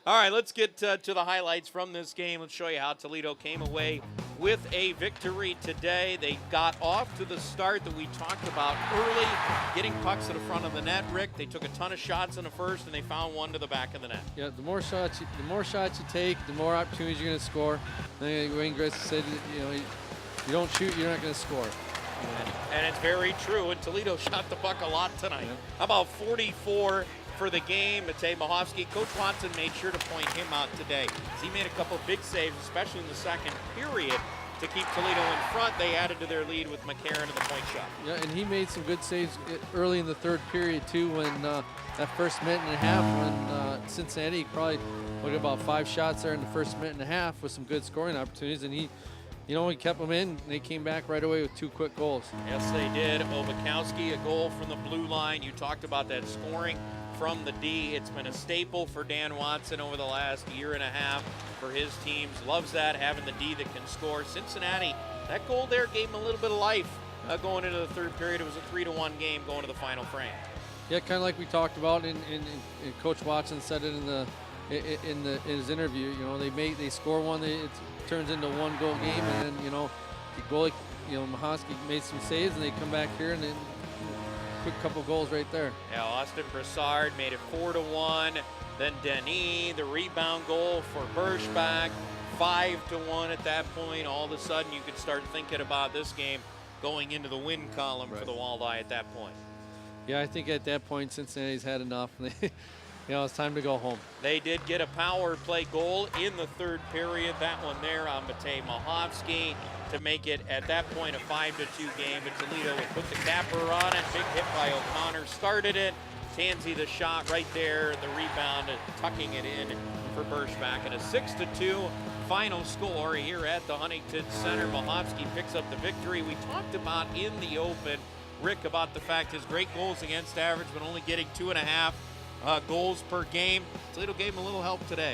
All right, let's get to the highlights from this game. Let's show you how Toledo came away with a victory today. They got off to the start that we talked about early, getting pucks to the front of the net. Rick, they took a ton of shots in the first, and they found one to the back of the net. Yeah, the more shots you take, the more opportunities you're going to score. I think Wayne Gretzky said, you don't shoot, you're not going to score. And it's very true. And Toledo shot the puck a lot tonight. Yeah. How about 44 for the game? Matej Mahovsky. Coach Watson made sure to point him out today. He made a couple big saves, especially in the second period, to keep Toledo in front. They added to their lead with McCarron and the point shot. Yeah, and he made some good saves early in the third period too. When that first minute and a half, when Cincinnati probably put about 5 shots there in the first minute and a half with some good scoring opportunities, and he kept them in. And they came back right away with 2 quick goals. Yes, they did. Obakowski, a goal from the blue line. You talked about that scoring from the D. It's been a staple for Dan Watson over the last year and a half for his teams. Loves that, having the D that can score. Cincinnati, that goal there gave him a little bit of life going into the third period. It was a 3-1 game going to the final frame. Yeah, kind of like we talked about, and Coach Watson said it in his interview. They score one, it turns into a 1-goal game, and then the goalie, Mahovsky made some saves, and they come back here and then quick couple goals right there. Yeah, Austin Broussard made it 4-1. Then Denis, the rebound goal for Berschbach, 5-1 at that point. All of a sudden, you could start thinking about this game going into the win column for the Walleye at that point. Yeah, I think at that point, Cincinnati's had enough. It's time to go home. They did get a power play goal in the third period. That one there on Matej Mahovsky to make it, at that point, a 5-2 game. But Toledo would put the capper on it. Big hit by O'Connor started it. Tansey the shot right there, the rebound, tucking it in for Berschbach. And a 6-2 final score here at the Huntington Center. Mahovsky picks up the victory. We talked about in the open, Rick, about the fact his great goals against average, but only getting 2.5 goals per game. Toledo gave him a little help today.